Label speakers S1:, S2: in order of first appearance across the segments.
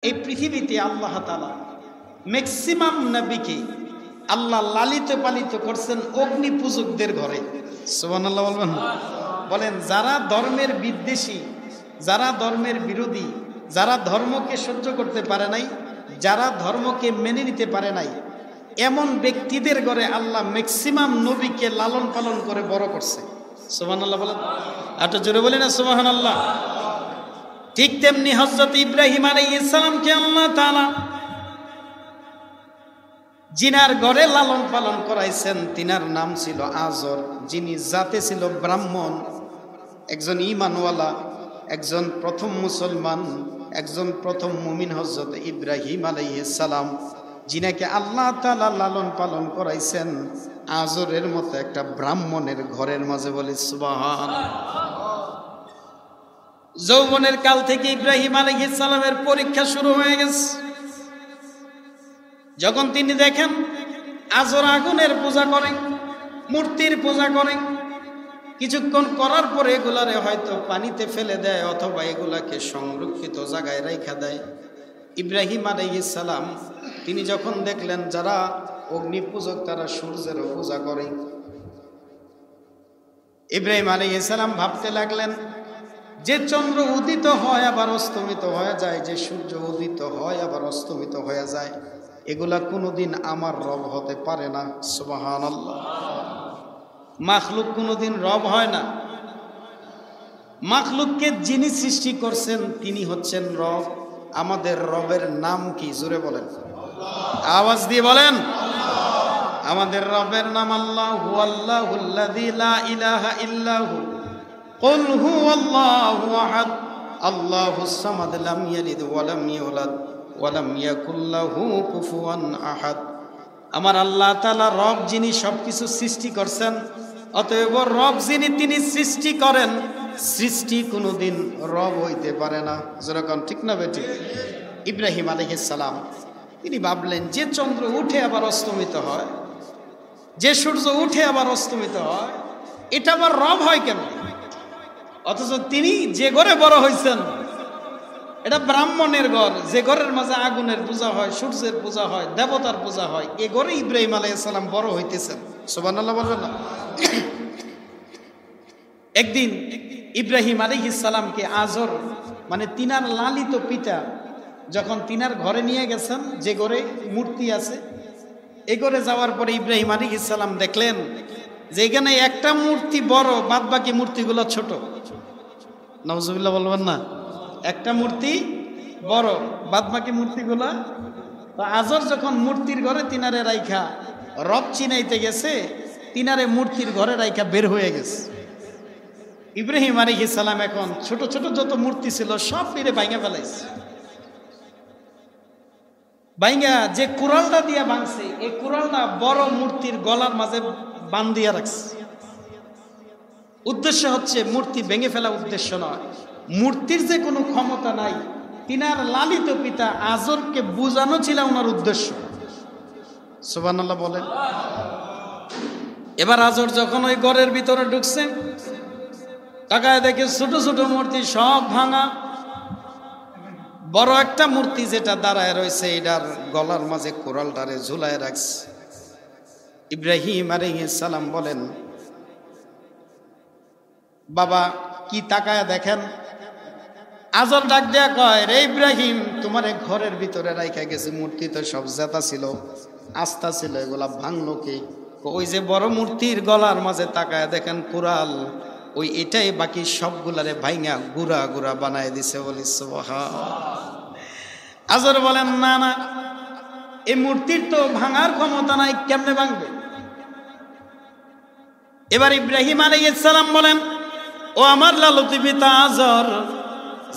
S1: এই পৃথিবীতে আল্লাহ তাআলা ম্যাক্সিমাম নবীকে আল্লাহ লালিত পালিত করছেন অগ্নি পূজকদের ঘরে। সুবহানাল্লাহ বলবেন। বলেন, যারা ধর্মের বিদ্বেষী, যারা ধর্মের বিরোধী, যারা ধর্মকে সহ্য করতে পারে নাই, যারা ধর্মকে মেনে নিতে পারে নাই, এমন ব্যক্তিদের ঘরে আল্লাহ ম্যাক্সিমাম নবীকে লালন পালন করে বড় করছে। সুবহানাল্লাহ বলেন। একটু জোরে বলি না সুবহানাল্লাহ। ঠিক তেমনি হযরত ইব্রাহিম আলাইহিস সালামকে আল্লাহ তাআলা জিনার ঘরে লালন পালন করাইছেন, তিনার নাম ছিল আজর, যিনি জাতে ছিল ব্রাহ্মণ, একজন ঈমানওয়ালা, একজন প্রথম মুসলমান, একজন প্রথম মুমিন হযরত ইব্রাহিম আলাইহিস সালাম, যিনাকে আল্লাহ তাআলা লালন পালন করাইছেন আজরের মতো একটা ব্রাহ্মণের ঘরের মাঝে। বলি সুবহানাল্লাহ। যৌবনের কাল থেকে ইব্রাহিম আলাইহিস সালামের পরীক্ষা শুরু হয়ে গেছে। যখন তিনি দেখেন আজর আগুনের পূজা করে, মূর্তির পূজা করে, কিছুক্ষণ করার পরে এগুলারে হয়তো পানিতে ফেলে দেয় অথবা এগুলাকে সংরক্ষিত জায়গায় রাইখা দেয়। ইব্রাহিম আলাইহিস সালাম তিনি যখন দেখলেন যারা অগ্নি পূজক তারা সূর্যেরও পূজা করে, ইব্রাহিম আলাইহিস সালাম ভাবতে লাগলেন যে চন্দ্র উদিত হয় আবার অস্তমিত হয়ে যায়, যে সূর্য উদিত হয় আবার অস্তমিত হয়ে যায়, এগুলা কোনোদিন আমার রব হতে পারে না। সুবহানাল্লাহ। মাখলুক কোনোদিন রব হয় না। মাখলুককে যিনি সৃষ্টি করছেন তিনি হচ্ছেন রব। আমাদের রবের নাম কি? জোরে বলেন, আওয়াজ দিয়ে বলেন। আমাদের রবের নাম আল্লাহ। হুয়াল্লাহুল্লাযী লা ইলাহা ইল্লাহু কুল হুয়াল্লাহু আহাদ আল্লাহুস সামাদ লাম ইয়ালিদ ওয়া লাম ইউলাদ ওয়া লাম ইয়াকুল লাহু কুফুয়ান আহাদ। আমার আল্লাহ তাআলা রব, যিনি সবকিছু সৃষ্টি করছেন। অতএব রব যিনি, তিনি সৃষ্টি করেন, সৃষ্টি কোনোদিন রব হইতে পারে না। যেরকম ঠিক না বেঠিক? ইব্রাহিম আলাইহিস সালাম তিনি ভাবলেন যে চন্দ্র উঠে আবার অস্তমিত হয়, যে সূর্য উঠে আবার অস্তমিত হয়, এটা আবার রব হয় কেন? অথচ তিনি যে ঘরে বড় হয়েছেন এটা ব্রাহ্মণের ঘর, যে ঘরের মাঝে আগুনের পূজা হয়, সূর্যের পূজা হয়, দেবতার পূজা হয়, এ ঘরে ইব্রাহিম আলাইহিস সালাম বড় হইতেছেন। সুবহানাল্লাহ বলবেন না? একদিন ইব্রাহিম আলাইহিস সালামকে আজর মানে তিনার লালিত পিতা যখন তিনার ঘরে নিয়ে গেছেন, যে ঘরে মূর্তি আছে, এ ঘরে যাওয়ার পরে ইব্রাহিম আলাইহিস সালাম দেখলেন যে এখানে একটা মূর্তি বড়, বাদ বাকি মূর্তিগুলো ছোট। নাউজুবিল্লাহ বলবেন না? একটা মূর্তি বড়, বাদ বাকি মূর্তিগুলা। তো আজর যখন মূর্তির ঘরে তিনারে রাইখা রব চিনাইতে গেছে, তিনারে মূর্তির ঘরে রাইখা বের হয়ে গেছে। ইব্রাহিম আলাইহিস সালাম এখন ছোট ছোট যত মূর্তি ছিল সব ফিরে ভাঙা ফেলাইছে। ভাঙা যে কুড়ালটা দিয়া ভাঙছে, এই কুড়ালটা বড় মূর্তির গলার মাঝে বান্ধিয়া রাখছে। উদ্দেশ্য হচ্ছে মূর্তি ভেঙে ফেলা উদ্দেশ্য নয়, মূর্তির যে কোনো ক্ষমতা নাই, তিনার লালিত পিতা আজরকে বুঝানো ছিল ওনার উদ্দেশ্য। সুবহানাল্লাহ বলেন। এবার আজর যখন ওই ঘরের ভিতরে ঢুকছে, তাকায় দেখে ছোট ছোট মূর্তি সব ভাঙা। বড় একটা মূর্তি যেটা দাঁড়ায় রয়েছে, এটার গলার মাঝে কোরালটারে ঝুলায় রাখছে। ইব্রাহিম আলাইহিস সালাম বলেন, বাবা কি তাকায় দেখেন? আজর ডাক দেয়া কয়, রে ইব্রাহিম, তোমার ঘরের ভিতরে রাইখা গেছে মূর্তি তো সব জেতা ছিল, আস্থা ছিল, এগুলা ভাঙলো কে? ওই যে বড় মূর্তির গলার মাঝে তাকায় দেখেন কুড়াল, ওই এটাই বাকি সবগুলারে ভাইঙা গুড়া গুড়া বানায় দিছে। বলি সুবহানাল্লাহ। আজর বলেন, না না, এই মূর্তির তো ভাঙার ক্ষমতা নাই, কেমনে ভাঙবে? এবার ইব্রাহিম আলাইহিস সালাম বলেন, ও আমার লালতি পিতা আজর,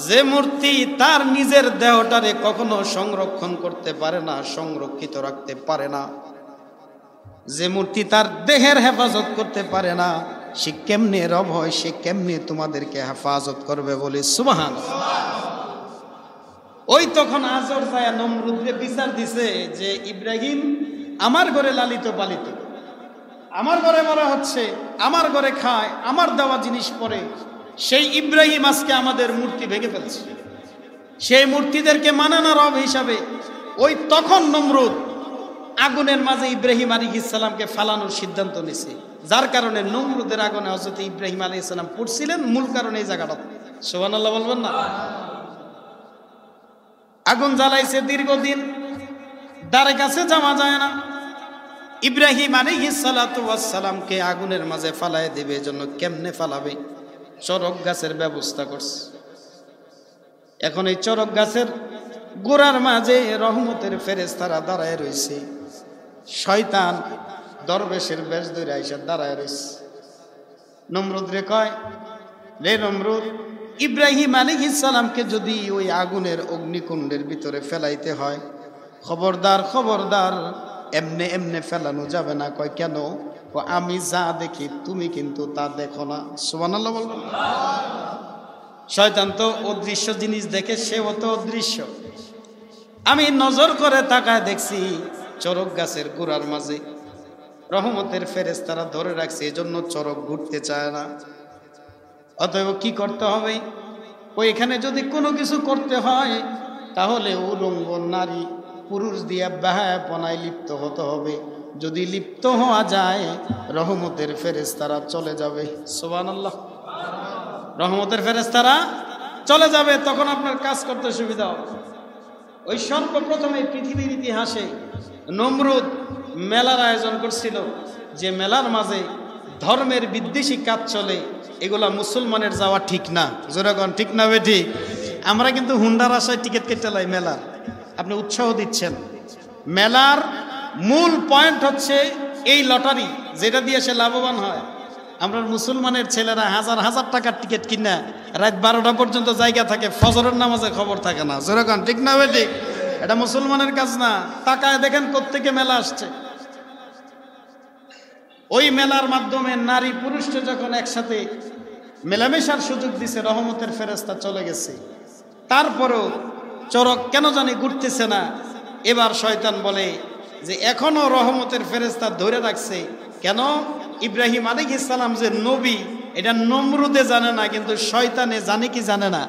S1: যে মূর্তি তার নিজের দেহটারে কখনো সংরক্ষণ করতে পারে না, সংরক্ষিত রাখতে পারে না, যে মূর্তি তার দেহের হেফাজত করতে পারে না, সে কেমনে রব হয়? সে কেমনে তোমাদেরকে হেফাজত করবে? বলে সুবহানাল্লাহ। ওই তখন আজর যায় নমরুদরে বিচার দিছে যে ইব্রাহিম আমার ঘরে লালিত পালিত, আমার ঘরে বড় হচ্ছে, আমার ঘরে খায়, আমার দেওয়া জিনিস পরে, সেই ইব্রাহিম আজকে আমাদের মূর্তি ভেঙে ফেলছে। সেই মূর্তিদেরকে মানে না রব হিসাবে। ওই তখন নমরুদ আগুনের মাঝে ইব্রাহিম আলাইহিস সালামকে ফালানোর সিদ্ধান্ত নিছে, যার কারণে নমরুদের আগুনে হযরত ইব্রাহিম আলাইহিস সালাম পড়ছিলেন। মূল কারণে এই জায়গাটা। সুবহানাল্লাহ বলবেন না? আগুন জ্বালাইছে দীর্ঘদিন, দ্বারে কাছে যাওয়া যায় না। ইব্রাহিম আলাইহিস সালাতু ওয়াস সালামকে আগুনের মাঝে ফালায় দেবে, এজন্য কেমনে ফালাবে? চরক গাছের ব্যবস্থা করছে। এখন এই চরক গাছের গোড়ার মাঝে রহমতের ফেরেশতারা দাঁড়ায় রয়েছে। শয়তান দরবেশের বেশ ধরে আইসা দাঁড়ায় রয়েছে। নমরুদ রে কয়, রে নমরুদ, ইব্রাহিম আলাইহিস সালামকে যদি ওই আগুনের অগ্নিকুণ্ডের ভিতরে ফেলাইতে হয়, খবরদার খবরদার, এমনে এমনে ফেলানো যাবে না। কয় কেন? আমি যা দেখি তুমি কিন্তু তা দেখো না। সুবহানাল্লাহ বলবেন? শয়তান তো অদৃশ্য জিনিস দেখে, সেও তো অদৃশ্য। আমি নজর করে তাকায় দেখছি চরক গাছের গোড়ার মাঝে রহমতের ফেরেশতারা ধরে রাখছে, এজন্য চরক ঘুরতে চায় না। অতএব কি করতে হবে? ওই এখানে যদি কোনো কিছু করতে হয় তাহলে উলঙ্গ নারী পুরুষ দিয়া বেহায়াপনায় লিপ্ত হতে হবে। যদি লিপ্ত হওয়া যায় রহমতের ফেরেশতারা চলে যাবে। সুবহানাল্লাহ। রহমতের ফেরেশতারা চলে যাবে, তখন আপনার কাজ করতে সুবিধা হবে। ওই সর্বপ্রথমে পৃথিবীর ইতিহাসে নমরুদ মেলার আয়োজন করছিল, যে মেলার মাঝে ধর্মের বিদ্বেষী কাজ চলে। এগুলা মুসলমানের যাওয়া ঠিক না। যেরকম ঠিক না বেঠি? আমরা কিন্তু হুন্ডার আশায় টিকিট কেটে লাই মেলার। আপনি উৎসাহ দিচ্ছেন। মেলার মূল পয়েন্ট হচ্ছে এই লটারি, যেটা দিয়ে সে লাভবান হয়। আমরা মুসলমানের ছেলেরা হাজার হাজার টাকার টিকিট কিনা রাত 12টা পর্যন্ত জায়গা থাকে, ফজরের নামাজে খবর থাকে না। যেরকম ঠিক না বেঠি? এটা মুসলমানের কাজ না। তাকায় দেখেন কোত্থেকে মেলা আসছে। ওই মেলার মাধ্যমে নারী পুরুষকে যখন একসাথে মেলামেশার সুযোগ দিছে, রহমতের ফেরেশতা চলে গেছে। তারপরেও চরক কেন জানি ঘুরতেছে না। এবার শয়তান বলে যে এখনো রহমতের ফেরেশতা ধরে রাখছে। কেন? ইব্রাহিম আলাইহিস সালাম যে নবী, এটা নমরুদে জানে না, কিন্তু শয়তানে জানে কি জানে না?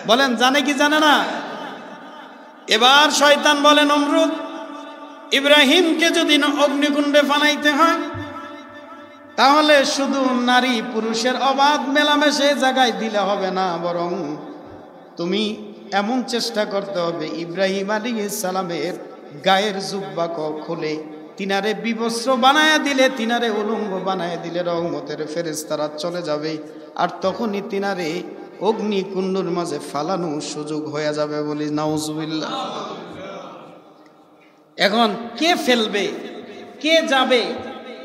S1: বলেন, জানে কি জানে না? এবার শয়তান বলে, নমরুদ, ইব্রাহিমকে যদি অগ্নিকুণ্ডে ফালাইতে হয় তাহলে শুধু নারী পুরুষের অবাধ মেলামেশা জায়গায় দিলে হবে না, বরং তুমি এমন চেষ্টা করতে হবে ইব্রাহিম আলাইহিস সালামের গায়ের জুব্বা খুলে তিনারে বিবস্ত্র বানায়া দিলে, তিনারে উলঙ্গ বানায়া দিলে রহমতের ফেরেশতারা চলে যাবে। আর তখনই তিনারে অগ্নিকুণ্ডের মাঝে ফালানো সুযোগ হয়ে যাবে। বলি নাউজুবিল্লাহ। এখন কে ফেলবে, কে যাবে?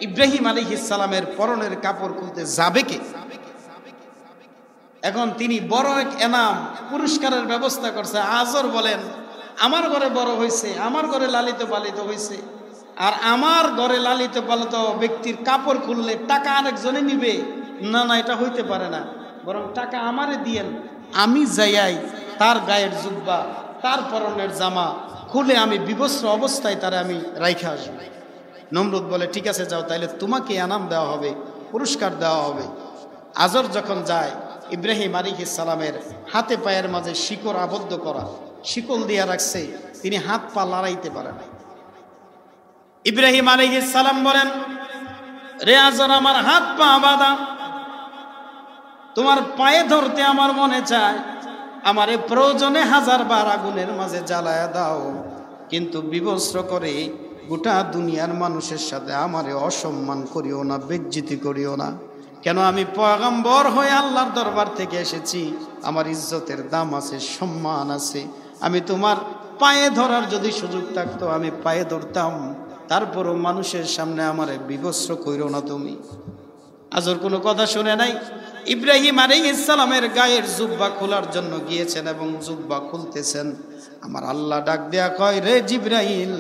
S1: ইব্রাহিম আলাইহিস সালামের পরনের কাপড় খুলতে যাবে কে? এখন তিনি বড় এক এনাম পুরস্কারের ব্যবস্থা করছে। আজর বলেন, আমার ঘরে বড় হয়েছে, আমার ঘরে লালিত পালিত হয়েছে, আর আমার ঘরে লালিত পালিত ব্যক্তির কাপড় খুললে টাকা আরেকজনে নিবে? না না, এটা হইতে পারে না। বরং টাকা আমারে দিয়েন, আমি যাইয়াই তার গায়ের জুব্বা, তার পরনের জামা খুলে আমি বিবস্ত্র অবস্থায় তারা আমি রাইখা আসবো। নমরুদ বলে, ঠিক আছে যাও, তাইলে তোমাকে এনাম দেওয়া হবে, পুরস্কার দেওয়া হবে। আজর যখন যায়, ইব্রাহিম আলাইহিস সালামের হাতে পায়ের মাঝে শিকড় আবদ্ধ করা, শিকল দিয়া রাখছে, তিনি হাত পা লড়াইতে পারে না। ইব্রাহিম আলাইহিস সালাম বলেন, রে আজর, আমার হাত পা বাঁধা, তোমার পায়ে ধরতে আমার মনে চায়, আমারে প্রয়োজনে 1000 বার আগুনের মাঝে জ্বালায়া দাও, কিন্তু বিবস্ত্র করে গোটা দুনিয়ার মানুষের সাথে আমারে অসম্মান করিও না, বেজ্জিতি করিও না। কেন? আমি পয়গম্বর হয়ে আল্লাহর দরবার থেকে এসেছি, আমার ইজ্জতের দাম আছে, সম্মান আছে। আমি তোমার পায়ে ধরার যদি সুযোগ থাকতো আমি পায়ে ধরতাম, তারপরও মানুষের সামনে আমারে বিবস্ত্র কইরো না তুমি। আজর কোনো কথা শুনে নাই। ইব্রাহিম আলাইহিস সালামের গায়ের জুব্বা খোলার জন্য গিয়েছেন এবং জুব্বা খুলতেছেন। আমার আল্লাহ ডাক দেয়া কয়, রে জিবরাইল,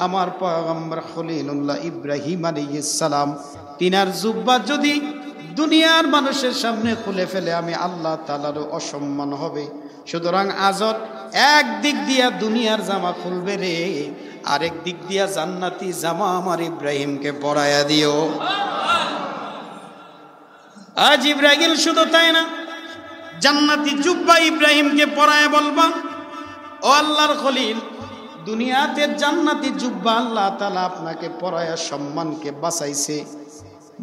S1: আমার পয়গম্বর খলিলুল্লাহ ইব্রাহিম আলাইহিস সালাম, তিনার জুব্বা যদি দুনিয়ার মানুষের সামনে খুলে ফেলে আমি আল্লাহ তাআলারও অসম্মান হবে। সুতরাং আজর এক দিক দিয়া দুনিয়ার জামা খুলবে রে, আরেক দিক দিয়া জান্নাতি জামা আমার ইব্রাহিমকে পরাইয়া দিও। আজ ইব্রাহিম শুধু তাই না, জান্নাতি জুব্বা ইব্রাহিমকে পরায় বলবা, ও আল্লাহর খলিল, দুনিয়াতে জান্নাতি জুব্বা আল্লাহ তাআলা আপনাকে পরায়া সম্মানকে বাঁচাইছে।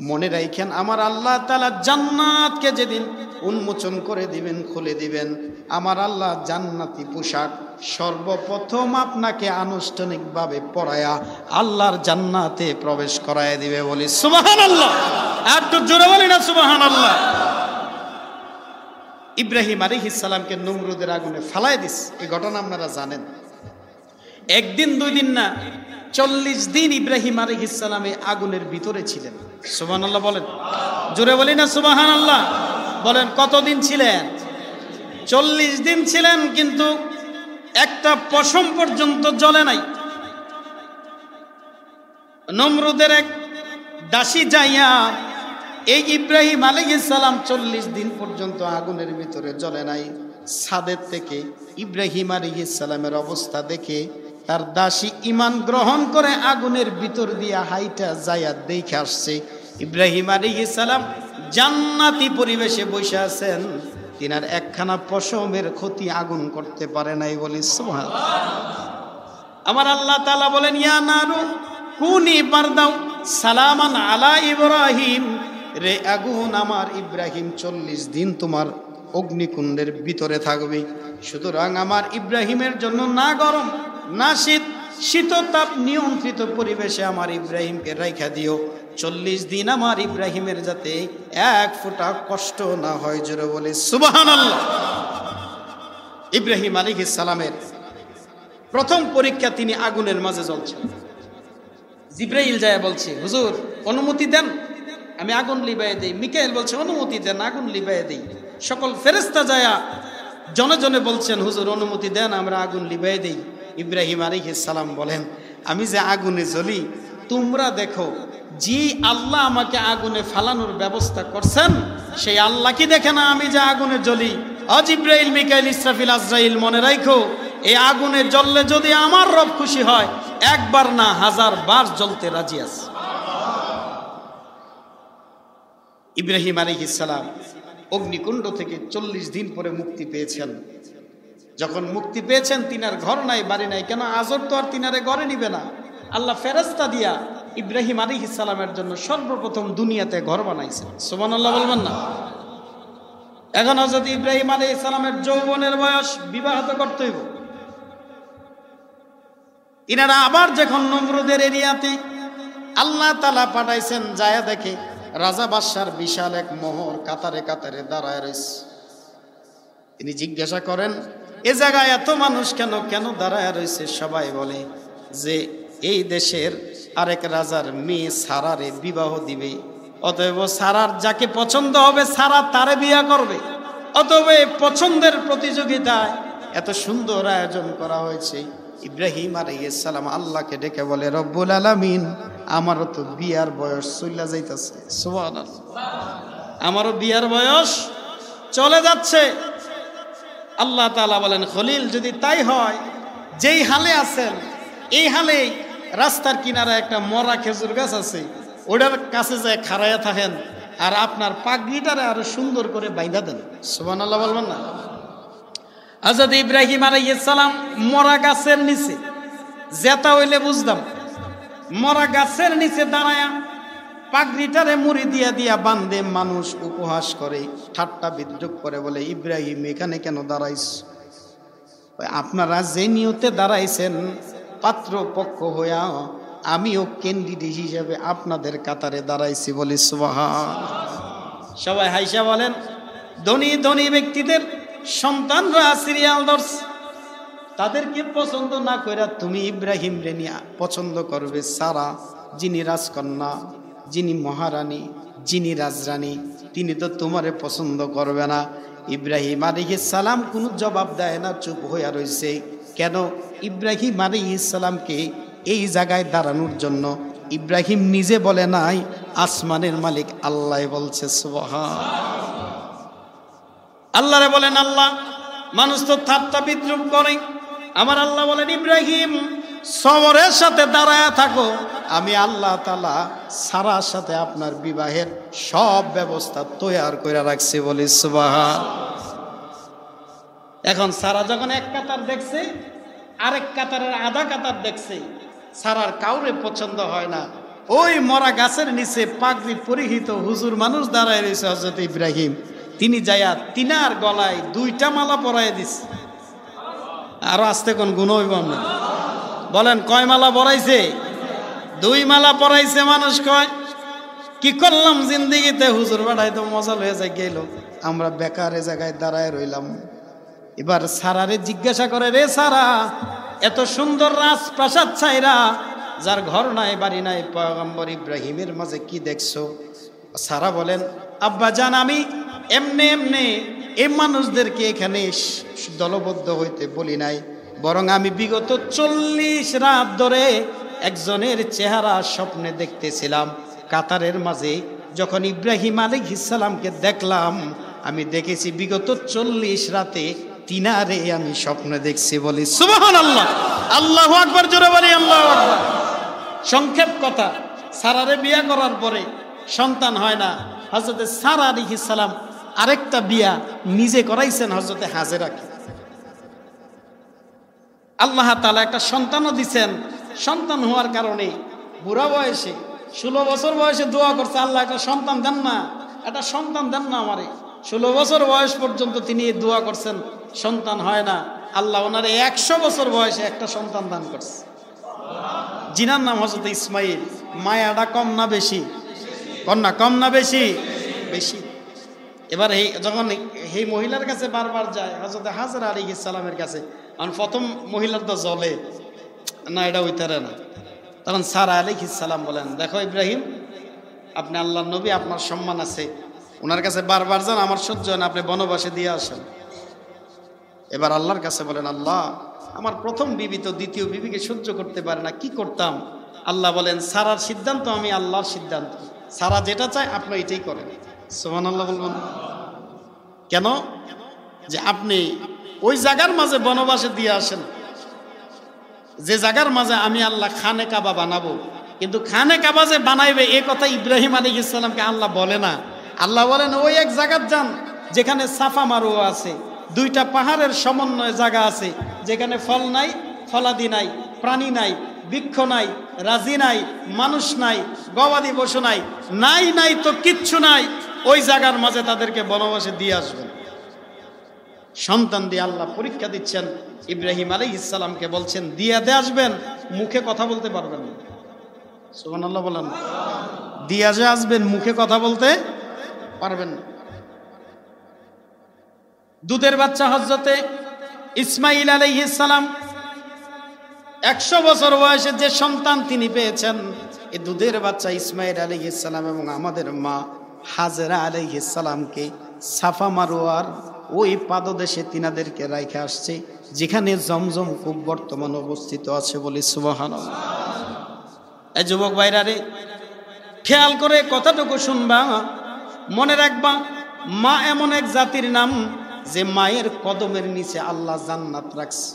S1: মনে রাখেন, আমার আল্লাহ তাআলা জান্নাতকে যেদিন উন্মোচন করে দিবেন, খুলে দিবেন, আমার আল্লাহ জান্নাতি পোশাক সর্বপ্রথম আপনাকে আনুষ্ঠানিকভাবে পরায়া আল্লাহর জান্নাতে প্রবেশ করায় দিবে। বলি সুবহানাল্লাহ। একটু জোরে বলি না সুবহানাল্লাহ। ইব্রাহিম আলাইহিস সালামকে নমরুদের আগুনে ফালায় দিস, এই ঘটনা আপনারা জানেন। একদিন দুই দিন না, 40 দিন ইব্রাহিম আলাইহিস সালাম এই আগুনের ভিতরে ছিলেন। সুবহানাল্লাহ বলেন, জোরে বলি না সুবহানাল্লাহ। বলেন কতদিন ছিলেন? 40 দিন ছিলেন, কিন্তু একটা পশম পর্যন্ত জ্বলে নাই। নমরুদের এক দাসী যাইয়া এই ইব্রাহিম আলাইহিস সালাম 40 দিন পর্যন্ত আগুনের ভিতরে জ্বলে নাই, ছাদের থেকে ইব্রাহিম আলাইহিস সালামের অবস্থা দেখে তার দাসী ঈমান গ্রহণ করে আগুনের ভিতর দিয়া হাইটা যায়া দেখে আসছে ইব্রাহিম আলাইহিস সালাম জান্নাতি পরিবেশে বসে আছেন। তিনার একখানা পশমের ক্ষতি আগুন করতে পারে নাই। বলি সুবহানাল্লাহ। আমার আল্লাহ তাআলা বলেন, ইয়া নারু কুনি বারদাও সালামান আলা ইব্রাহিম, রে আগুন আমার ইব্রাহিম 40 দিন তোমার অগ্নিকুণ্ডের ভিতরে থাকবে। সুতরাং আমার ইব্রাহিমের জন্য না গরম না শীত, শীততাপ নিয়ন্ত্রিত পরিবেশে আমার ইব্রাহিমকে রাইখা দিও। 40 দিন আমার ইব্রাহিমের যাতে এক ফোঁটা কষ্ট না হয়। জোরে বলে সুবহানাল্লাহ। ইব্রাহিম আলাইহিস সালামের প্রথম পরীক্ষা, তিনি আগুনের মাঝে জ্বলছেন। জিব্রাইল যায় বলছে, হুজুর অনুমতি দেন, আমি আগুন লিবাই দেই। মিকাইল বলছে, অনুমতি দেন, আগুন লিবাই দেই। সকল ফেরেশতা যায় জনে জনে বলছেন, হুজুর অনুমতি দেন, আমরা আগুন লিবাই দেই। ইব্রাহিম আলাইহিস সালাম বলেন, আমি যে আগুনে জ্বলি, তোমরা দেখো, যে আল্লাহ আমাকে আগুনে ফালানোর ব্যবস্থা করছেন, সেই আল্লাহ কি দেখে না আমি যে আগুনে জ্বলি? ও জিব্রাইল, মিকাইল, ইসরাফিল, আজরাইল, মনে রাখো, এই আগুনে জ্বললে যদি আমার রব খুশি হয়, একবার না 1000 বার জ্বলতে রাজি আছে। ইব্রাহিম আলাইহিস সালাম অগ্নিকুণ্ড থেকে 40 দিন পরে মুক্তি পেয়েছেন। যখন মুক্তি পেয়েছেন, তিনার ঘর নাই, বাড়ি নাই। কেন? আজর তো আর তিনারে ঘরে নিবে না। আল্লাহ ফেরেশতা দিয়া ইব্রাহিম আলাইহিস সালামের জন্য সর্বপ্রথম দুনিয়াতে ঘর বানাইছেন। সুবহানাল্লাহ বলবেন না? এখন হযরত ইব্রাহিম আলাইহিস সালামের যৌবনের বয়স, বিবাহ তো করতে হইব। ইনারা আবার যখন নমরুদের এরিয়াতে আল্লাহ তাআলা পাঠাইছেন, যায় দেখে রাজা বাদশার বিশাল এক মোহর কাতারে কাতারে দাঁড়ায় রয়েছে। তিনি জিজ্ঞাসা করেন, এ জায়গায় এত মানুষ কেন কেন দাঁড়ায় রয়েছে? সবাই বলে যে এই দেশের আরেক রাজার মেয়ে সারারে বিবাহ দিবে, অতএব সারার যাকে পছন্দ হবে সারা তারে বিয়া করবে। অতএব পছন্দের প্রতিযোগিতায় এত সুন্দর আয়োজন করা হয়েছে। ইব্রাহিম আলাইহিস সালাম আল্লাহকে ডেকে বলে, রব্বুল আলামিন, আমারও তো বিয়ার বয়স চলে যাইতেছে। সুবহানাল্লাহ, আমারও বিয়ার বয়স চলে যাচ্ছে। আল্লাহ তাআলা বলেন, খলিল, যদি তাই হয়, যেই হালে আছেন এই হালেই রাস্তার কিনারে একটা মরা খেজুর গাছ আছে, ওটার কাছে যায় খাড়াইয়া থাকেন, আর আপনার পাগড়িটারে আরো সুন্দর করে বাইন্ধা দেন। সুবহানাল্লাহ বলবেন না? হযরত ইব্রাহিম আলাইহিস সালাম মরা গাছের নিচে, জেতা হইলে বুঝতাম, মরা গাছের নিচে দাঁড়ায়া পাগড়িটারে মুড়ি দিয়া দিয়া বান্ধে মানুষ উপহাস করে, ঠাট্টা বিদ্রুপ করে, বলে, ইব্রাহিম এখানে কেন দাঁড়াইছ? আপনারা যে নিয়তে দাঁড়াইছেন পাত্র পক্ষ হইয়া, আমিও ক্যান্ডিডেট হিসেবে আপনাদের কাতারে দাঁড়াইছি। বলি সুবহানাল্লাহ। সবাই হাইসা বলেন, ধনী ধনী ব্যক্তিদের সন্তানরা সিরিয়াল ধরছে, তাদেরকে পছন্দ না কইরা তুমি ইব্রাহিম রে নিয়ে পছন্দ করবে? সারা, যিনি রাজকন্যা, যিনি মহারানী, যিনি রাজরানী, তিনি তো তোমারে পছন্দ করবে না। ইব্রাহিম আলাইহিস সালাম কোনো জবাব দেয় না, চুপ হইয়া রইছে। কেন? ইব্রাহিম আলাইহিস সালামকে এই জায়গায় দাঁড়ানোর জন্য ইব্রাহিম নিজে বলে নাই, আসমানের মালিক আল্লাহ বলছে। সুবহানাল্লাহ। আল্লাহরে বলেন, আল্লাহ, মানুষ তো ঠাট্টা বিদ্রুপ করে। আমার আল্লাহ বলেন, ইব্রাহিম সবরের সাথে দাঁড়ায়া থাকো, আমি আল্লাহ তাআলা সারার সাথে আপনার বিবাহের সব ব্যবস্থা তৈয়ার করে রাখছি। বলি সুবহানাল্লাহ। এখন সারা যখন এক কাতার দেখছে, আরেক কাতারের আধা কাতার দেখছে, সারার কাউরে পছন্দ হয় না। ওই মরা গাছের নিচে পাগড়ি পরিহিত হুজুর মানুষ দাঁড়ায় রয়েছে হযরত ইব্রাহিম, তিনি যাইয়া তিনার গলায় 2টা মালা পরাইয়া দিছে। আরো আস্তে কোন গুণ হইব না, বলেন কয় মালা পরাইছে? 2 মালা পরাইছে। মানুষ কয় কি করলাম জিন্দিগিতে, হুজুর বাড়াই তো মজা হয়ে যায় গেল, আমরা বেকার এ জায়গায় দাঁড়ায় রইলাম। এবার সারারে জিজ্ঞাসা করে, রে সারা, এত সুন্দর রাজপ্রাসাদ ছাইরা, যার ঘর নাই বাড়ি নাই, পয়গম্বর ইব্রাহিমের মাঝে কি দেখছো? সারা বলেন, আব্বা জান, আমি এমনে এমনে এই মানুষদেরকে এখানে দলবদ্ধ হইতে বলি নাই, বরং আমি বিগত 40 রাত ধরে একজনের চেহারা স্বপ্নে দেখতেছিলাম। কাতারের মাঝে যখন ইব্রাহিম আলাইহিস সালামকে দেখলাম, আমি দেখেছি বিগত 40 রাতে তিনারে আমি স্বপ্নে দেখছি। বলি সুবহানাল্লাহ, আল্লাহু আকবার, জোরে বলি আল্লাহু আকবার। সংক্ষেপ কথা, সারারে বিয়া করার পরে সন্তান হয় না। হযরত সারা আলাইহিস সালাম আরেকটা বিয়া নিজে করাইছেন হযরত হাজেরাকে। আল্লাহ তাআলা একটা সন্তানও দিছেন। সন্তান হওয়ার কারণে বুড়া বয়সে 16 বছর বয়সে দোয়া করছে, আল্লাহ একটা সন্তান দেন না, একটা সন্তান দেন না আমারে। 16 বছর বয়স পর্যন্ত তিনি দোয়া করছেন, সন্তান হয় না। আল্লাহ ওনারে 100 বছর বয়সে একটা সন্তান দান করছে, জিনার নাম হযরত ইসমাইল। মায়াটা কম না বেশি? কন্যা কম না বেশি? বেশি। এবার যখন এই মহিলার কাছে বারবার যায়, হযরত হাজরা আলাইহিস সালামের কাছে, কারণ প্রথম মহিলার তো জলে না, এটা হইতারে না। তখন সারা আলাইহিস সালাম বলেন, দেখো ইব্রাহিম, আপনি আল্লাহর নবী, আপনার সম্মান আছে, ওনার কাছে বারবার যান, আমার সহ্য হয় না, আপনি বনবাসে দিয়ে আসেন। এবার আল্লাহর কাছে বলেন, আল্লাহ, আমার প্রথম বিবি তো দ্বিতীয় বিবিকে সহ্য করতে পারে না, কি করতাম? আল্লাহ বলেন, সারার সিদ্ধান্ত আমি আল্লাহর সিদ্ধান্ত, সারা যেটা চায় আপনি এটাই করেন। সুবহানাল্লাহ বলবেন কেন? যে আপনি ওই জায়গার মাঝে বনবাসে দিয়ে আসেন, যে জায়গার মাঝে আমি আল্লাহ খানে কাবা বানাবো। কিন্তু খানে কাবা যে বানাইবে এ কথা ইব্রাহিম আলাইহিস সালামকে আল্লাহ বলে না। আল্লাহ বলেন, ওই এক জায়গার যান যেখানে সাফা মারোয়া আছে, 2টা পাহাড়ের সমন্বয় জায়গা আছে, যেখানে ফল নাই, ফলাদি নাই, প্রাণী নাই, বৃক্ষ নাই, রাজি নাই, মানুষ নাই, গবাদি পশু নাই, নাই নাই তো কিচ্ছু নাই। ওই জায়গার মাঝে তাদেরকে বনবাসে দিয়ে আসবেন। সন্তান দিয়ে আল্লাহ পরীক্ষা দিচ্ছেন। ইব্রাহিম আলাইহিস সালামকে বলছেন দিয়ে আসবেন, মুখে কথা বলতে পারবেন না। সুবহানাল্লাহ বলেন, দিয়া যে আসবেন, মুখে কথা বলতে পারবেন না। দুধের বাচ্চা হযরতে ইসমাইল আলাইহিস সালাম 100 বছর বয়সে যে সন্তান তিনি পেয়েছেন, এই দুধের বাচ্চা ইসমাইল আলাইহিস সালাম এবং আমাদের মা হাজেরা আলাইহিস সালামকে সাফা মারোয়ার ওই পাদদেশে তিনাদেরকে রাইখে আসছে, যেখানে জমজম কূপ বর্তমান অবস্থিত আছে। বলি সুবহানাল্লাহ। এই যুবক ভাইরা রে, খেয়াল করে কথাটুকু শুনবা, মনে রাখবা, মা এমন এক জাতির নাম যে মায়ের কদমের নিচে আল্লাহ জান্নাত রাখছে।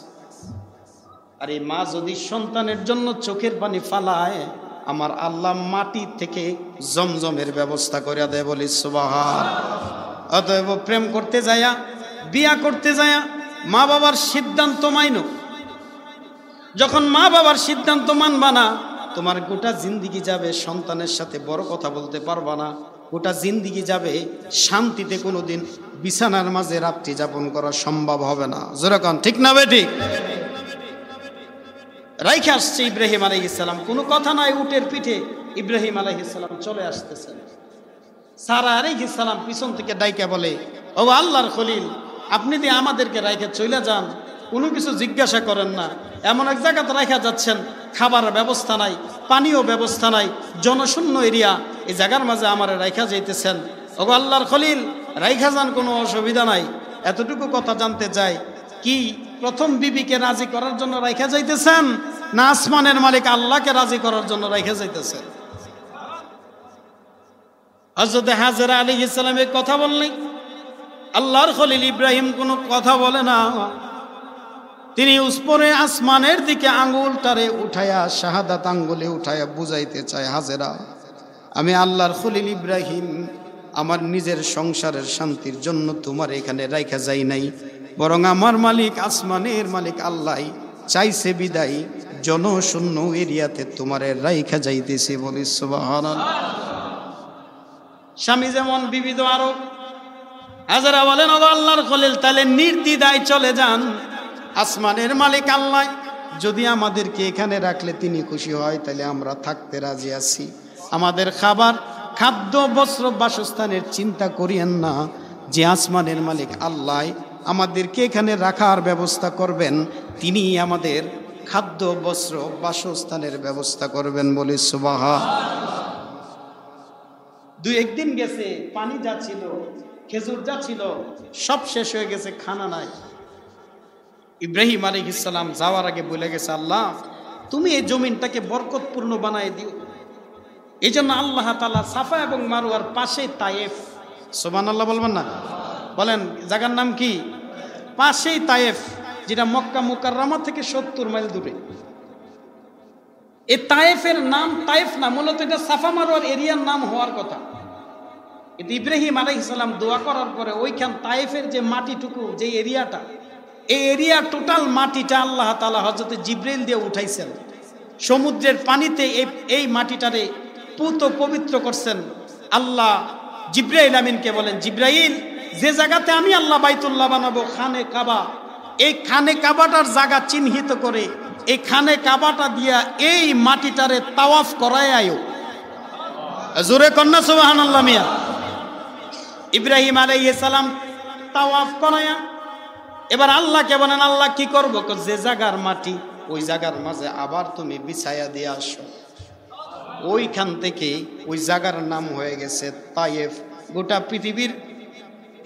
S1: আর এই মা যদি সন্তানের জন্য চোখের পানি ফালায়, আমার আল্লাহ মাটি থেকে জমজমের ব্যবস্থা করে দেয়। বলি সুবহানাল্লাহ। অতএব প্রেম করতে যায়া, বিয়া করতে যায়া মা বাবার সিদ্ধান্ত মাইনো। যখন মা বাবার সিদ্ধান্ত মানবা না, তোমার গোটা জিন্দিগি যাবে সন্তানের সাথে বড় কথা বলতে পারবা না, গোটা জিন্দিগি যাবে শান্তিতে কোনোদিন বিছানার মাঝে রাত্রি যাপন করা সম্ভব হবে না। যেরকম ঠিক না বেঠিক? রাইখে আসছে ইব্রাহিম আলাইহিস সালাম, কোনো কথা নাই, উটের পিঠে ইব্রাহিম আলাইহিস সালাম চলে আসতেছেন। সারা আলাইহিস সালাম পিছন থেকে ডাইকা বলে, ও আল্লাহর খলিল, আপনি দিয়ে আমাদেরকে রাইখে চলে যান, কোনো কিছু জিজ্ঞাসা করেন না, এমন এক জায়গাতে রাইখা যাচ্ছেন, খাবার ব্যবস্থা নাই, পানীয় ব্যবস্থা নাই, জনশূন্য এরিয়া, এই জায়গার মাঝে আমার রাইখা যাইতেছেন। ও আল্লাহর খলিল, রাইখা যান, কোনো অসুবিধা নাই। এতটুকু কথা জানতে চাই, কি প্রথম বিবিকে রাজি করার জন্য রাইখা যাইতেছেন, না আসমানের মালিক আল্লাহকে রাজি করার জন্য রাইখা যাইতেছেন? হযরত হাজরা আলাইহিস সালামের কথা বললেন, আল্লাহর খলিল ইব্রাহিম কোনো কথা বলে না। তিনি উপরে আসমানের দিকে আঙ্গুলটারে উঠায়া, শাহাদাত আঙ্গুলে উঠায়া বুঝাইতে চায়, হাজেরা, আমি আল্লাহর খলিল ইব্রাহিম আমার নিজের সংসারের শান্তির জন্য তোমার এখানে রাইখা যাই নাই, বরং আমার মালিক আসমানের মালিক আল্লাহ চাইছে বিদায় জনশূন্য এরিয়াতে তোমারে রাইখা যাইতেছে। বলি সুবহানাল্লাহ। স্বামী যেমন বিবিধ আরো হাজারা বলেন ও আল্লাহর খলিল তাহলে নির্দ্বিধায় চলে যান। আসমানের মালিক আল্লাহ যদি আমাদেরকে এখানে রাখলে তিনি খুশি হয় তাহলে আমরা থাকতে রাজি আছি। আমাদের খাবার খাদ্য বস্ত্র বাসস্থানের চিন্তা করিয়েন না, যে আসমানের মালিক আল্লাহ আমাদেরকে এখানে রাখার ব্যবস্থা করবেন, তিনি আমাদের খাদ্য বস্ত্র বাসস্থানের ব্যবস্থা করবেন। বলি সুবহানাল্লাহ। দুই একদিন গেছে, পানি যাচ্ছিল, খেজুর যাচ্ছিল, সব শেষ হয়ে গেছে, খানা নাই। ইব্রাহিম আলাইহিস সালাম যাওয়ার আগে বলে গেছে, আল্লাহ তুমি এই জমিনটাকে বরকতপূর্ণ বানায় দিও। এই জন্য আল্লাহ তাআলা সাফা এবং মারওয়ার পাশে তায়েফ, সুবহানাল্লাহ বলবেন না? বলেন জায়গার নাম কি? পাশেই তায়েফ, যেটা মক্কা মুকাররমা থেকে 70 মাইল দূরে। এই তায়েফের নাম তায়েফ না, মূলত এটা সাফা মারওয়ার এরিয়ার নাম হওয়ার কথা। কিন্তু ইব্রাহিম আলাইহিস সালাম দোয়া করার পরে ওইখান তায়েফের যে মাটিটুকু, যে এরিয়াটা, এই এরিয়া টোটাল মাটিটা আল্লাহ তাআলা হযরত জিবরাইল দিয়ে উঠাইছেন। সমুদ্রের পানিতে এই মাটিটারে পুত পবিত্র করছেন। আল্লাহ জিবরাইল আমিনকে বলেন, জিবরাইল যে জায়গাতে আমি আল্লাহ বাইতুল্লাহ বানাবো, খানে কাবা, এই খানে কাবাটার জায়গা চিহ্নিত করে এই খানে কাবাটা দিয়া এই মাটিটারে তাওয়াফ করায় আয়ো। জোরে কন্যা সুবহানাল্লাহ মিয়া। ইব্রাহিম আলাইহিস সালাম তাওয়াফ করায়া এবার আল্লাহকে বলেন, আল্লাহ কি করবো? যে জায়গার মাটি ওই জায়গার মাঝে আবার তুমি বিছায়া দিয়ে আসো। ওইখান থেকে ওই জায়গার নাম হয়ে গেছে তায়েফ। গোটা পৃথিবীর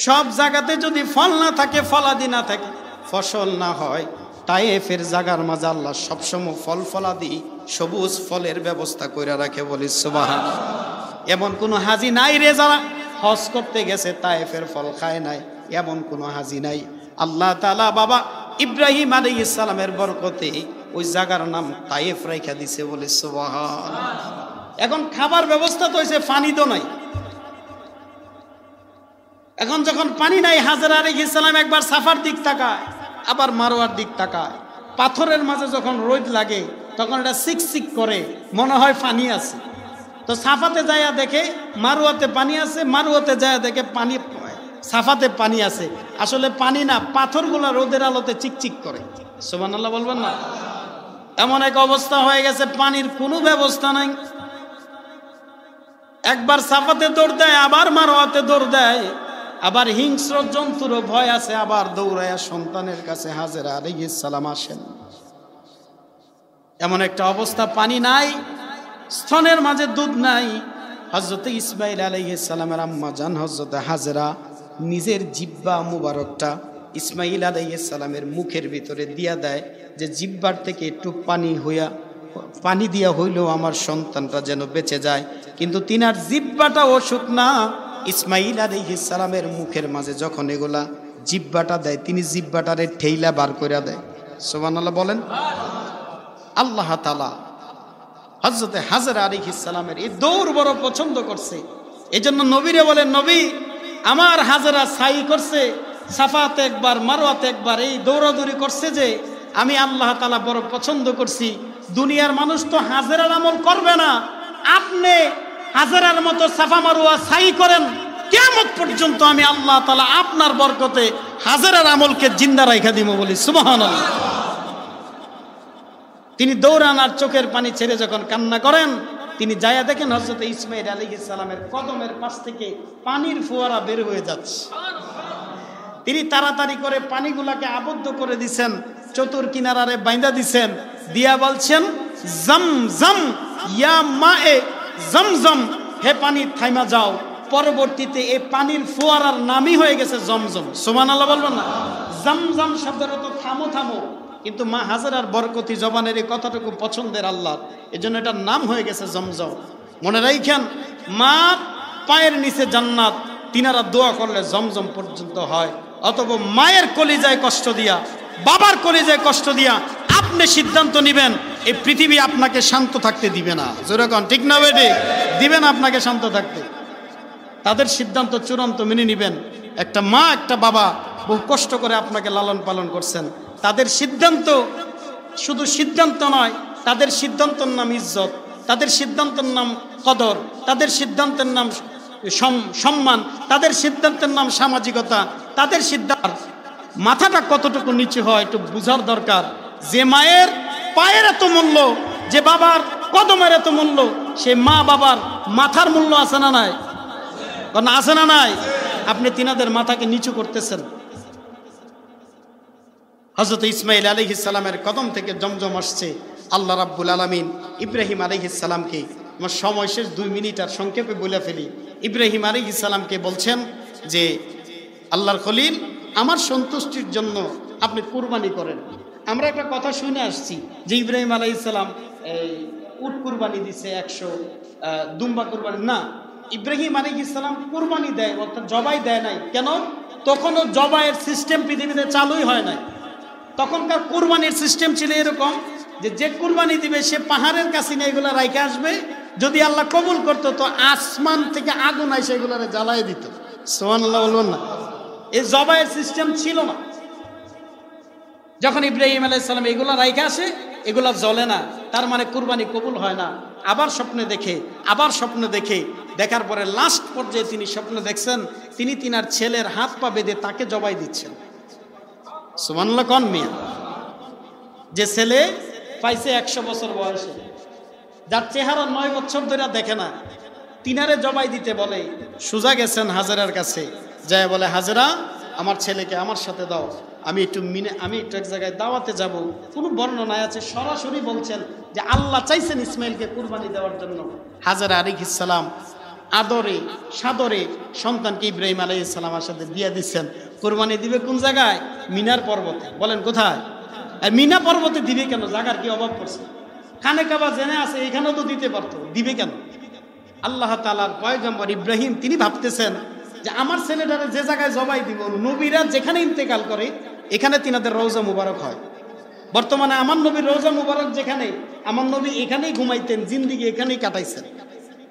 S1: সব জায়গাতে যদি ফল না থাকে, ফলাদি না থাকে, ফসল না হয়, তায়েফের জায়গার মাঝে আল্লাহ সবসময় ফল ফলাদি সবুজ ফলের ব্যবস্থা করে রাখে। বলি সুবহানাল্লাহ। এমন কোনো হাজি নাই রে যারা হজ করতে গেছে তায়েফের ফল খায় নাই, এমন কোনো হাজি নাই। আল্লাহ তাআলা বাবা ইব্রাহিম আলাইহিস সালামের বরকতে ওই জায়গার নাম তায়েফ রাইখা দিছে। বলি সুবহানাল্লাহ। এখন খাবার ব্যবস্থা তো হয়েছে, পানি তো নাই। এখন যখন পানি নাই, হাজরা আলাইহিস সালাম একবার সাফার দিক তাকায়, আবার মারওয়ার দিক তাকায়। পাথরের মাঝে যখন রোদ লাগে তখন এটা সিকসিক করে, মনে হয় পানি আছে। তো সাফাতে যায়া দেখে মারওয়াতে পানি আছে, মারওয়াতে যায়া দেখে পানি, সাফাতে পানি আছে। আসলে পানি না, পাথরগুলা রোদের আলোতে চিকচিক করে। সুবহানাল্লাহ বলবেন না? এমন এক অবস্থা হয়ে গেছে, পানির কোনো ব্যবস্থা নাই। একবার সাফাতে দৌড় দেয়, আবার মারওয়াতে দৌড় দেয়, আবার হিংস্র জন্তুরও ভয় আছে, আবার দৌড়ায়া সন্তানের কাছে হাজেরা আলাইহিস সালাম আসেন। এমন একটা অবস্থা, পানি নাই, স্তনের মাঝে দুধ নাই। হযরত ইসমাঈল আলাইহিস সালামের আম্মা জান হযরত হাজেরা নিজের জিহ্বা মুবারকটা ইসমাঈল আলাইহিস সালামের মুখের ভিতরে দিয়া দেয়, যে জিহ্বার থেকে একটু পানি দিয়া হইলেও আমার সন্তানটা যেন বেঁচে যায়। কিন্তু তিনার জিহ্বাটা অসুখ না। ইসমাঈল আলাইহিস সালামের মুখের মাঝে যখন এগুলা জিহ্বাটা দেয়, তিনি জিহ্বাটারে ঠেইলা বার করে দেয়। সুবহানাল্লাহ বলেন। আল্লাহ তাআলা হযরত হাজরা আলাইহিস সালামের এই দৌড় বড় পছন্দ করছে। এজন্য নবীরে বলেন, নবী আমার হাজরা সাই করছে, সাফাতে একবার মারওয়াতে একবার, এই দৌড়াদৌড়ি করছে যে আমি আল্লাহ তাআলা বড় পছন্দ করছি। দুনিয়ার মানুষ তো হাজরার আমল করবে না, আপনি হাজরার মতো সাফা মারওয়া সাই করেন, কিয়ামত পর্যন্ত আমি আল্লাহ তাআলা আপনার বরকতে হাজরার আমলকে জিন্দা রাইখা দিব। বলি সুবহানাল্লাহ। তিনি দৌড়ান আর চোখের পানি ছেড়ে যখন কান্না করেন, তিনি যায়া দেখেন হযরত ইসমাঈল আলাইহিস সালামের কদমের পাশ থেকে পানির ফোয়ারা বের হয়ে যাচ্ছে। তিনি তাড়াতাড়ি করে পানিগুলাকে আবদ্ধ করে দিছেন, চতুর কিনারারে বাইন্দা দিছেন, দিয়া বলছেন, জমজম ইয়া মায়ে জমজম, হে পানি থাইমা যাও। পরবর্তীতে এই পানির ফোয়ারার নামই হয়ে গেছে জমজম। সুবহানাল্লাহ বলবেন না? জমজম শব্দের অর্থ থামো থামো, কিন্তু মা হাজরার বরকতি জবানের এই কথাটুকু পছন্দের আল্লাহ, এজন্য এটার নাম হয়ে গেছে জমজম। মনে রাখেন, মা পায়ের নিচে জান্নাত, তিনারা দোয়া করলে জমজম পর্যন্ত হয়। অতঃপর মায়ের কলিজায় কষ্ট দিয়া, বাবার কলিজায় কষ্ট দিয়া আপনি সিদ্ধান্ত নেবেন, এই পৃথিবী আপনাকে শান্ত থাকতে দিবে না। যেরকম ঠিক না বেটে দিবেন আপনাকে শান্ত থাকতে। তাদের সিদ্ধান্ত চূড়ান্ত মেনে নেবেন। একটা মা একটা বাবা বহু কষ্ট করে আপনাকে লালন পালন করছেন। তাদের সিদ্ধান্ত শুধু সিদ্ধান্ত নয়, তাদের সিদ্ধান্তের নাম ইজ্জত, তাদের সিদ্ধান্তের নাম কদর, তাদের সিদ্ধান্তের নাম সম্মান, তাদের সিদ্ধান্তের নাম সামাজিকতা। তাদের সিদ্ধান্ত মাথাটা কতটুকু নিচু হয় একটু বুঝার দরকার। যে মায়ের পায়ের এত মূল্য, যে বাবার কদমের এত মূল্য, সে মা বাবার মাথার মূল্য আছে না নাই? কারণ আছে না নাই? আপনি তিনাদের মাথাকে নিচু করতেছেন। হযরত ইসমাঈল আলাইহিস সালামের কদম থেকে জমজম আসছে। আল্লাহ রাব্বুল আলামিন ইব্রাহিম আলাইহিস সালামকে, আমার সময় শেষ 2 মিনিট আর সংক্ষেপে বলে ফেলি। ইব্রাহিম আলাইহিস সালামকে বলছেন যে আল্লাহর খলিল, আমার সন্তুষ্টির জন্য আপনি কুরবানি করেন। আমরা একটা কথা শুনে আসছি যে ইব্রাহিম আলাইহিস সালাম উট কুরবানি দিছে 100, দুম্বা কুরবানি না, ইব্রাহিম আলাইহিস সালাম কুরবানি দেয়, অর্থাৎ জবাই দেয় নাই। কেন? তখনও জবাইয়ের সিস্টেম পৃথিবীতে চালুই হয় নাই। তখনকার কুরবানির সিস্টেম ছিল এরকম যে কুরবানি দিবে সে পাহাড়ের কাছে নিয়ে এগুলো রাইখে আসবে, যদি আল্লাহ কবুল করতো তো আসমান থেকে আগুন আইসে এগুলারে জ্বালাই দিত। সুবহানাল্লাহ বলবেন না? এই জবাইয়ের সিস্টেম ছিল না। যখন ইব্রাহিম আলাইহিস সালাম এগুলা রাইখে আসে, এগুলা জ্বলে না, তার মানে কুরবানি কবুল হয় না। আবার স্বপ্নে দেখে দেখার পরে লাস্ট পর্যায়ে তিনি স্বপ্ন দেখছেন তিনি তিনার ছেলের হাত পা বেঁধে তাকে জবাই দিচ্ছেন। সুবহানাল্লাহ কোন মিয়া? যে ছেলে পাইছে 100 বছর বয়সে, যার চেহারা 9 বছর ধরে দেখে না, তিনারে জবাই দিতে বলে। সোজা গেছেন হাজেরার কাছে, যায় বলে, হাজেরা আমার ছেলেকে আমার সাথে দাও, আমি একটু এক জায়গায় দাওয়াতে যাব। কোনো বর্ণনায় আছে সরাসরি বলছেন যে আল্লাহ চাইছেন ইসমাইলকে কুরবানি দেওয়ার জন্য। হাজেরা আলাইহিস সালাম আদরে সাদরে সন্তানকে ইব্রাহিম আলাইহিস সালামের সাথে দিয়ে দিচ্ছেন। কুরবানি দিবে কোন জায়গায়? মিনার পর্বতে। বলেন কোথায়? আর মিনা পর্বতে দিবে কেন? জায়গার কি অভাব পড়ছে? খানে কাবা জেনে আছে, এখানেও তো দিতে পারতো, দিবে কেন? আল্লাহ তাআলার পয়গম্বর ইব্রাহিম তিনি ভাবতেছেন যে আমার ছেলেটারে যে জায়গায় জবাই দিব, নবীরা যেখানে ইন্তেকাল করে এখানে তিনাদের রওজা মুবারক হয়। বর্তমানে আমার নবীর রওজা মুবারক যেখানে, আমার নবী এখানেই ঘুমাইতেন, জিন্দিগি এখানেই কাটাইছেন।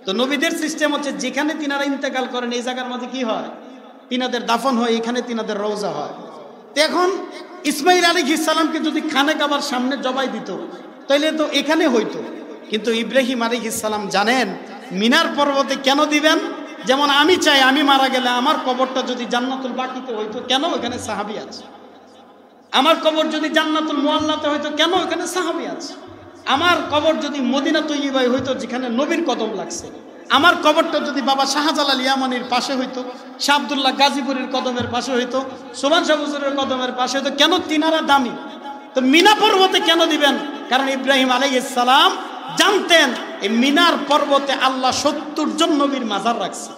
S1: তো নবীদের সিস্টেম হচ্ছে যেখানে তিনারা ইন্তেকাল করেন এই জায়গার মাঝে কি হয়? তিনাদের দাফন হয়, এখানে তিনাদের রওজা হয়। তো এখন ইসমাঈল আলাইহিস সালামকে যদি খানে কাবার সামনে জবাই দিত তাইলে তো এখানে হইতো, কিন্তু ইব্রাহিম আলাইহিস সালাম জানেন মিনার পর্বতে কেন দিবেন? যেমন আমি চাই আমি মারা গেলে আমার কবরটা যদি জান্নাতুল বাকিতে হইতো, কেন? ওখানে সাহাবী আছে। আমার কবর যদি জান্নাতুল মুআল্লাতে হইতো, কেন? ওখানে সাহাবী আছে। আমার কবর যদি মদিনা তৈয়্যিবায় হইতো, যেখানে নবীর কদম লাগছে, আমার কবরটা যদি বাবা শাহজালাল ইয়ামানির পাশে হইতো, শাহ আব্দুল্লাহ গাজীপুরের কদমের পাশে হইতো, সোমান শাহ হুজুরের কদমের পাশে হইতো, কেন? তিনারা দামি। তো মিনা পর্বতে কেন দিবেন? কারণ ইব্রাহিম আলাইহিস সালাম জানতেন এই মিনার পর্বতে আল্লাহ 70 জন নবীর মাজার রাখছে।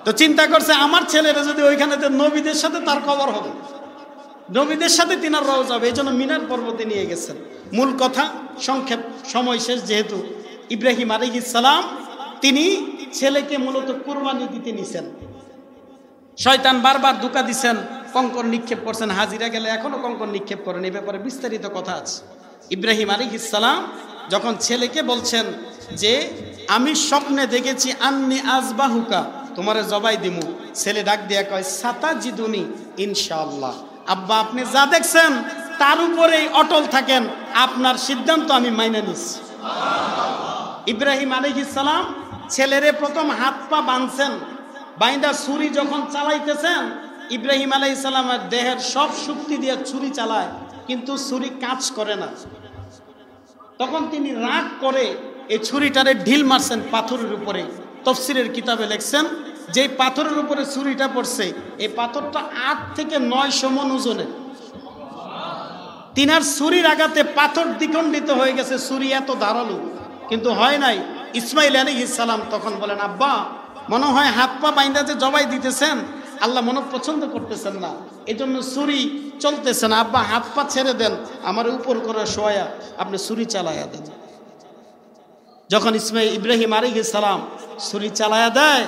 S1: তো চিন্তা করছে আমার ছেলেরা যদি ওইখানে, নবীদের সাথে তার কবর হবে, নবীদের সাথে তিনার রওজা হবে, এই জন্য মিনার পর্বতে নিয়ে গেছেন। মূল কথা সংক্ষেপ, সময় শেষ যেহেতু, ইব্রাহিম আলাইহিস সালাম তিনি ছেলেকে মূলত কুরবানি দিতে নিছেন। শয়তান বারবার ধোঁকা দিছেন, কঙ্কর নিক্ষেপ করছেন, হাজিরা গেলে এখনো কঙ্কর নিক্ষেপ করেন। এই ব্যাপারে বিস্তারিত কথা আছে। ইব্রাহিম আলাইহিস সালাম যখন ছেলেকে বলছেন যে আমি স্বপ্নে দেখেছি আন্নি আজবাহুকা, তোমারে জবাই দিমু, ছেলে ডাক দিয়া কয় সাতাজিদুনি ইনশাআল্লাহ। আব্বা আপনি যা দেখছেন তার উপরেই অটল থাকেন, আপনার সিদ্ধান্ত আমি মাইনে নিচ্ছি। ইব্রাহিম আলাইহিস সালাম ছেলেরে প্রথম হাত পা বাঁধছেন, বাইন্দা ছুরি যখন চালাইতেছেন, ইব্রাহিম আলাইহিস সালামের দেহের সব শক্তি দিয়ে ছুরি চালায়, কিন্তু ছুরি কাজ করে না। তখন তিনি রাগ করে এই ছুরিটারে ঢিল মারছেন পাথরের উপরে। তাফসীরের কিতাবে লেখছেন যে পাথরের উপরে ছুরিটা পড়ছে, এই পাথরটা 8 থেকে 9 মণ ওজনের। তিনার ছুরির আঘাতে পাথর দ্বিখণ্ডিত হয়ে গেছে, ছুরি এত ধারালো, কিন্তু হয় নাই। ইসমাঈল আলাইহিস সালাম তখন বলেন, আব্বা মনে হয় হাত পা বাইন্দা যে জবাই দিতেছেন আল্লাহ মনে পছন্দ করতেছেন না, এজন্য ছুরি চলতেছে না। আব্বা হাত পা ছেড়ে দেন, আমার উপর করে শোয়া আপনি ছুরি চালায়া দেন। যখন ইব্রাহিম আলাইহিস সালাম ছুরি চালায়া দেয়,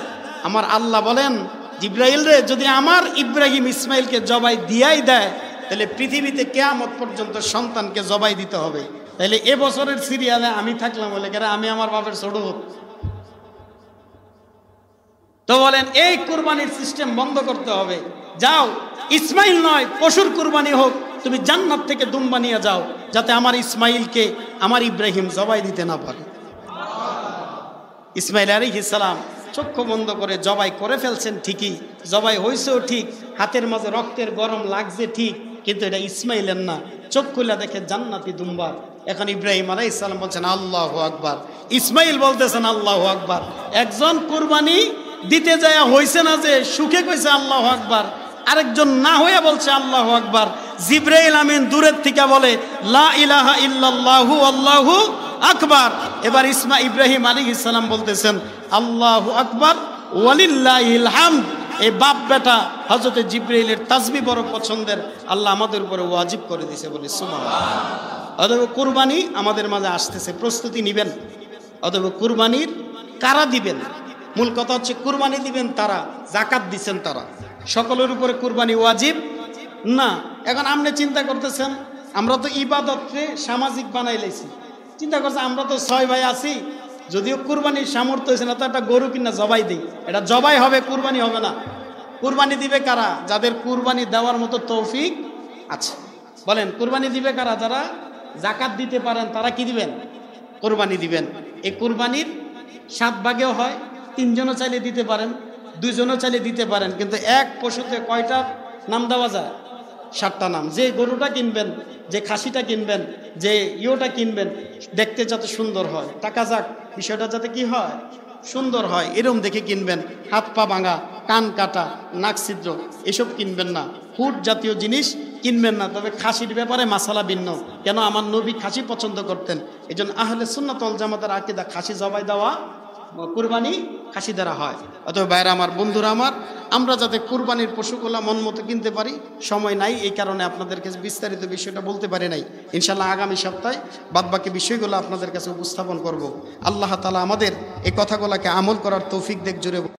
S1: আমার আল্লাহ বলেন জিবরাইল রে, যদি আমার ইব্রাহিম ইসমাইলকে জবাই দিয়াই দেয় তাহলে পৃথিবীতে কিয়ামত পর্যন্ত সন্তানকে জবাই দিতে হবে। তাহলে এবছরের সিরিয়ালে আমি থাকলাম বলে কেন? আমি আমার বাপের ছোট তো বলেন এই কুরবানির সিস্টেম বন্ধ করতে হবে। যাও, ইসমাইল নয় পশুর কুরবানি হোক, তুমি জান্নাত থেকে দুম্বা নিয়ে যাও, যাতে আমার ইসমাইলকে আমার ইব্রাহিম জবাই দিতে না পারে। ইসমাইল আলাইহিস সালাম চক্ষু বন্ধ করে জবাই করে ফেলছেন ঠিকই, জবাই হয়েছেও ঠিক, হাতের মাঝে রক্তের গরম লাগছে ঠিক, কিন্তু এটা ইসমাইলের না। চোখ খুলে দেখে জান্নাতি দুম্বা। এখন ইব্রাহিম আলাইহিস সালাম বলছেন আল্লাহু আকবার, ইসমাইল বলতেছেন আল্লাহু আকবার। একজন কুরবানি দিতে যায় হইছে না যে সুখে কইছে আল্লাহু আকবার, আরেকজন না হয়ে বলছে আল্লাহু আকবার। জিবরাইল আমিন দূরের থেকে বলে লা ইলাহা ইল্লাল্লাহু আল্লাহু আকবার। এবার ইব্রাহিম আলাইহিস সালাম বলতেছেন আল্লাহু আকবার ওয়ালিল্লাহিল হামদ। এই বাপ বেটা হযরত জিবরাইলের তাসবিহ বড় পছন্দের, আল্লাহ আমাদের উপরে ওয়াজিব করে দিয়েছে, বলি সুবহানাল্লাহ। অতএব কুরবানি আমাদের মাঝে আসতেছে, প্রস্তুতি নেবেন। অতএব কুরবানির কারা দিবেন? মূল কথা হচ্ছে কুরবানি দিবেন তারা, যাকাত দিচ্ছেন তারা। সকলের উপরে কুরবানি ওয়াজিব না। এখন আপনি চিন্তা করতেছেন আমরা তো ইবাদতকে সামাজিক বানাই লাইছি, চিন্তা করছে আমরা তো 6 ভাই আছি, যদিও কুরবানির সামর্থ্য হয়েছে না তো একটা গরু কিনা জবাই দিই, এটা জবাই হবে, কুরবানি হবে না। কুরবানি দিবে কারা? যাদের কুরবানি দেওয়ার মতো তৌফিক আছে। বলেন কুরবানি দিবে কারা? যারা যাকাত দিতে পারেন তারা কি দিবেন? কুরবানি দিবেন। এই কুরবানির 7 ভাগেও হয়, 3 জনও চাইলে দিতে পারেন, 2 জনও চাইলে দিতে পারেন, কিন্তু এক পশুতে কয়টা নাম দেওয়া যায়? 7টা নাম। যে গরুটা কিনবেন, যে খাসিটা কিনবেন, যে ইয়োটা কিনবেন, দেখতে যাতে সুন্দর হয়, টাকা যাক, বিষয়টা যাতে কি হয়, সুন্দর হয়, এরকম দেখে কিনবেন। হাত পা ভাঙা, কান কাটা, নাক ছিদ্র এসব কিনবেন না, ফুট জাতীয় জিনিস কিনবেন না। তবে খাসির ব্যাপারে মাসালা ভিন্ন। কেন? আমার নবী খাসি পছন্দ করতেন, এই জন্য আহলে সুন্নাত ওয়াল জামাতের আকীদা খাসি জবাই দেওয়া, কুরবানি খাসি দ্বারা হয়। অতএব ভাইরা আমার, বন্ধুরা আমার, আমরা যাতে কুরবানির পশুগুলা মন মতো কিনতে পারি, সময় নাই, এই কারণে আপনাদের কাছে বিস্তারিত বিষয়টা বলতে পারি নাই। ইনশাল্লাহ আগামী সপ্তাহে বাদবাকি বিষয়গুলো আপনাদের কাছে উপস্থাপন করব। আল্লাহ তাআলা আমাদের এই কথাগুলোকে আমল করার তৌফিক দেখ জুড়ে।